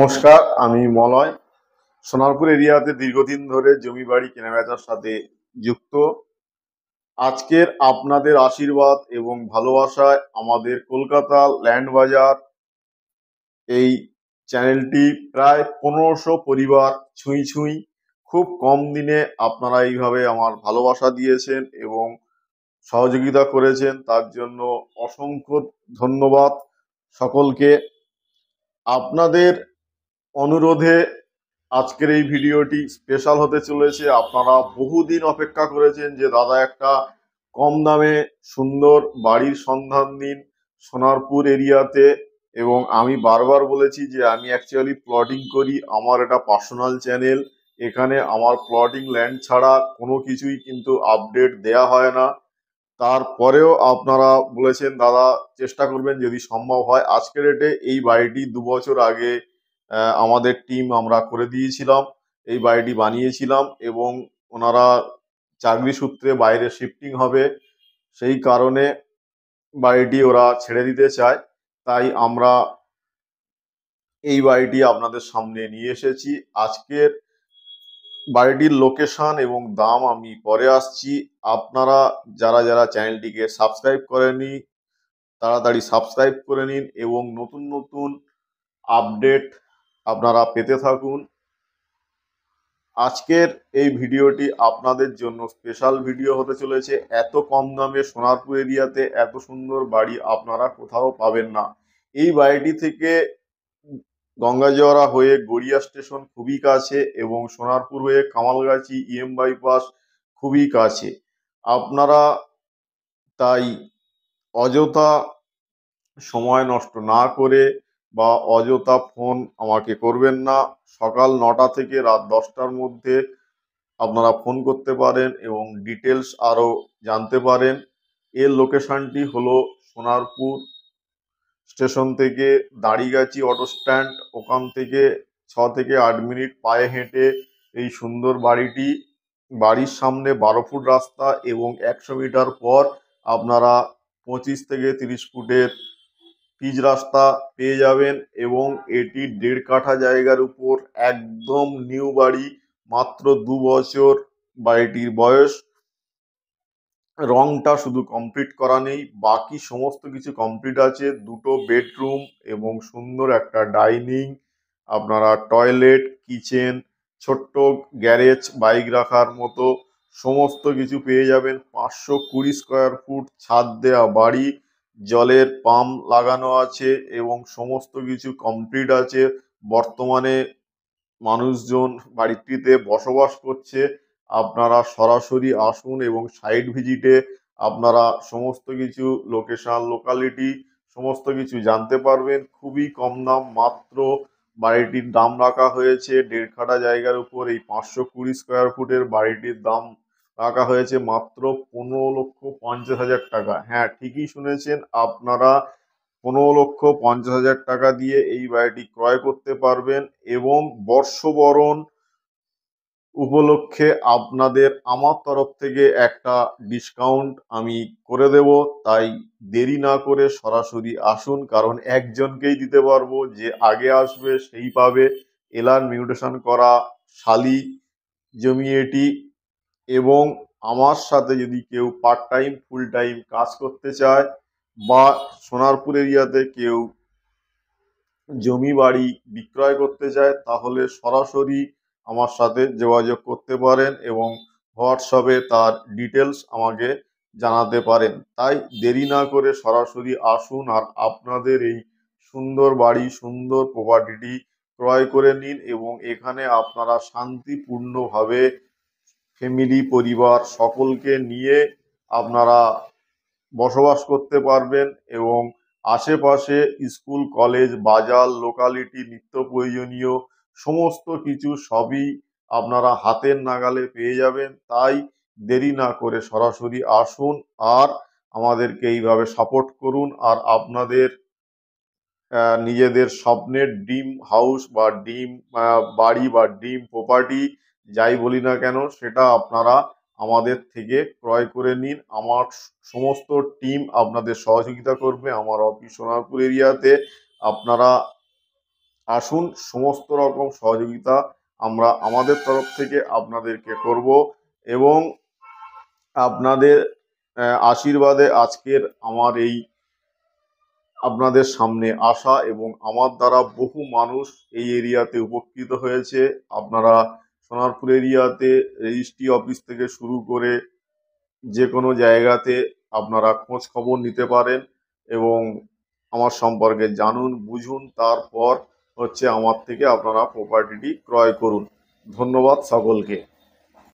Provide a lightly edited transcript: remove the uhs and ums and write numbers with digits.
নমস্কার, আমি মলয়। সোনারপুর এরিয়াতে দীর্ঘদিন ধরে জমি বাড়ি কেনাবেচার সাথে যুক্ত। আজকের আপনাদের আশীর্বাদ এবং ভালোবাসায় আমাদের কলকাতা ল্যান্ড বাজার এই চ্যানেলটি প্রায় 1500 পরিবার ছুঁই ছুঁই। খুব কম দিনে আপনারা এইভাবে আমার ভালোবাসা দিয়েছেন এবং সহযোগিতা করেছেন, তার জন্য অসংখ্য ধন্যবাদ সকলকে। আপনাদের অনুরোধে আজকের এই ভিডিওটি স্পেশাল হতে চলেছে। আপনারা বহুদিন অপেক্ষা করেছেন যে দাদা একটা কম দামে সুন্দর বাড়ির সন্ধান দিন সোনারপুর এরিয়াতে, এবং আমি বারবার বলেছি যে আমি অ্যাকচুয়ালি প্লটিং করি, আমার এটা পার্সোনাল চ্যানেল। এখানে আমার প্লটিং ল্যান্ড ছাড়া কোনো কিছুই কিন্তু আপডেট দেয়া হয় না। তারপরেও আপনারা বলেছেন দাদা চেষ্টা করবেন যদি সম্ভব হয়। আজকের ডেটে এই বাড়িটি 2 বছর আগে আমাদের টিম আমরা করে দিয়েছিলাম, এই বাড়িটি বানিয়েছিলাম, এবং ওনারা চাকরি সূত্রে বাইরে শিফটিং হবে, সেই কারণে বাড়িটি ওরা ছেড়ে দিতে চায়। তাই আমরা এই বাড়িটি আপনাদের সামনে নিয়ে এসেছি। আজকের বাড়িটির লোকেশন এবং দাম আমি পরে আসছি। আপনারা যারা যারা চ্যানেলটিকে সাবস্ক্রাইব করেনি তাড়াতাড়ি সাবস্ক্রাইব করে নিন এবং নতুন নতুন আপডেট আপনারা পেতে থাকুন। আজকের এই ভিডিওটি আপনাদের জন্য স্পেশাল ভিডিও হতে চলেছে। এত কম দামে সোনারপুর এরিয়াতে এত সুন্দর বাড়ি আপনারা কোথাও পাবেন না। এই বাড়িটি থেকে গঙ্গাজোয়ারা হয়ে গড়িয়া স্টেশন খুবই কাছে এবং সোনারপুর হয়ে কামালগাছি বাইপাস খুবই কাছে। আপনারা তাই অযথা সময় নষ্ট না করে বা অযথা ফোন আমাকে করবেন না। সকাল 9টা থেকে রাত 10টার মধ্যে আপনারা ফোন করতে পারেন এবং ডিটেলস আরও জানতে পারেন। এর লোকেশনটি হলো সোনারপুর স্টেশন থেকে দাঁড়িগাছি অটো স্ট্যান্ড, ওখান থেকে 6 থেকে 8 মিনিট পায়ে হেঁটে এই সুন্দর বাড়িটি। বাড়ির সামনে 12 ফুট রাস্তা এবং 100 মিটার পর আপনারা 25 থেকে 30 ফুটের পিচ রাস্তা পেয়ে যাবেন, এবং এটি 1.5 কাঠা জায়গার উপর একদম নিউ বাড়ি, মাত্র 2 বছর বাড়িটির বয়স। রংটা শুধু কমপ্লিট করা নেই, বাকি সমস্ত কিছু কমপ্লিট আছে। 2টো বেডরুম এবং সুন্দর একটা ডাইনিং, আপনারা টয়লেট, কিচেন, ছোট্ট গ্যারেজ বাইক রাখার মতো সমস্ত কিছু পেয়ে যাবেন। 520 স্কোয়ার ফুট ছাদ দেওয়া বাড়ি, জলের পাম্প লাগানো আছে এবং সমস্ত কিছু কমপ্লিট আছে। বর্তমানে মানুষজন বাড়িটিতে বসবাস করছে। আপনারা সরাসরি আসুন এবং সাইট ভিজিটে আপনারা সমস্ত কিছু লোকেশন, লোকালিটি সমস্ত কিছু জানতে পারবেন। খুবই কম দাম, মাত্র বাড়িটির দাম রাখা হয়েছে 1.5 কাঠা জায়গার উপর। এই 520 স্কোয়ার ফুটের বাড়িটির দাম রাখা হয়েছে মাত্র 15,50,000 টাকা। হ্যাঁ, ঠিকই শুনেছেন আপনারা, 15,50,000 টাকা দিয়ে এই বাড়িটি ক্রয় করতে পারবেন। এবং বর্ষবরণ উপলক্ষে আপনাদের আমার তরফ থেকে একটা ডিসকাউন্ট আমি করে দেব। তাই দেরি না করে সরাসরি আসুন, কারণ একজনকেই দিতে পারবো, যে আগে আসবে সেই পাবে। এলার মিউটেশন করা শালি জমি এটি, এবং আমার সাথে যদি কেউ পার্ট টাইম ফুল টাইম কাজ করতে চায় বা সোনারপুর এরিয়াতে কেউ জমি বাড়ি বিক্রয় করতে চায়, তাহলে সরাসরি আমার সাথে যোগাযোগ করতে পারেন এবং হোয়াটসঅ্যাপে তার ডিটেলস আমাকে জানাতে পারেন। তাই দেরি না করে সরাসরি আসুন আর আপনাদের এই সুন্দর বাড়ি, সুন্দর প্রপার্টিটি ক্রয় করে নিন, এবং এখানে আপনারা শান্তিপূর্ণভাবে ফ্যামিলি, পরিবার সকলকে নিয়ে আপনারা বসবাস করতে পারবেন। এবং আশেপাশে স্কুল, কলেজ, বাজার, লোকালিটি, নিত্য প্রয়োজনীয় সমস্ত কিছু সবই আপনারা হাতের নাগালে পেয়ে যাবেন। তাই দেরি না করে সরাসরি আসুন আর আমাদেরকে এইভাবে সাপোর্ট করুন। আর আপনাদের নিজেদের স্বপ্নের ড্রিম হাউস বা ড্রিম বাড়ি বা ড্রিম প্রপার্টি যাই বলি না কেন, সেটা আপনারা আমাদের থেকে ক্রয় করে নিন। আমার সমস্ত টিম আপনাদের সহযোগিতা করবে। আমার অফিস সোনারপুর এরিয়াতে। আপনারা আসুন, সমস্ত রকম সহযোগিতা আমরা আমাদের তরফ থেকে আপনাদেরকে করব এবং আপনাদের আশীর্বাদে আজকের আমার এই আপনাদের সামনে আসা এবং আমার দ্বারা বহু মানুষ এই এরিয়াতে উপকৃত হয়েছে। আপনারা সোনারপুর এরিয়াতে রেজিস্ট্রি অফিস থেকে শুরু করে যে কোনো জায়গাতে আপনারা খোঁজ খবর নিতে পারেন এবং আমার সম্পর্কে জানুন, বুঝুন, তারপর হচ্ছে আমার থেকে আপনারা প্রপার্টিটি ক্রয় করুন। ধন্যবাদ সকলকে।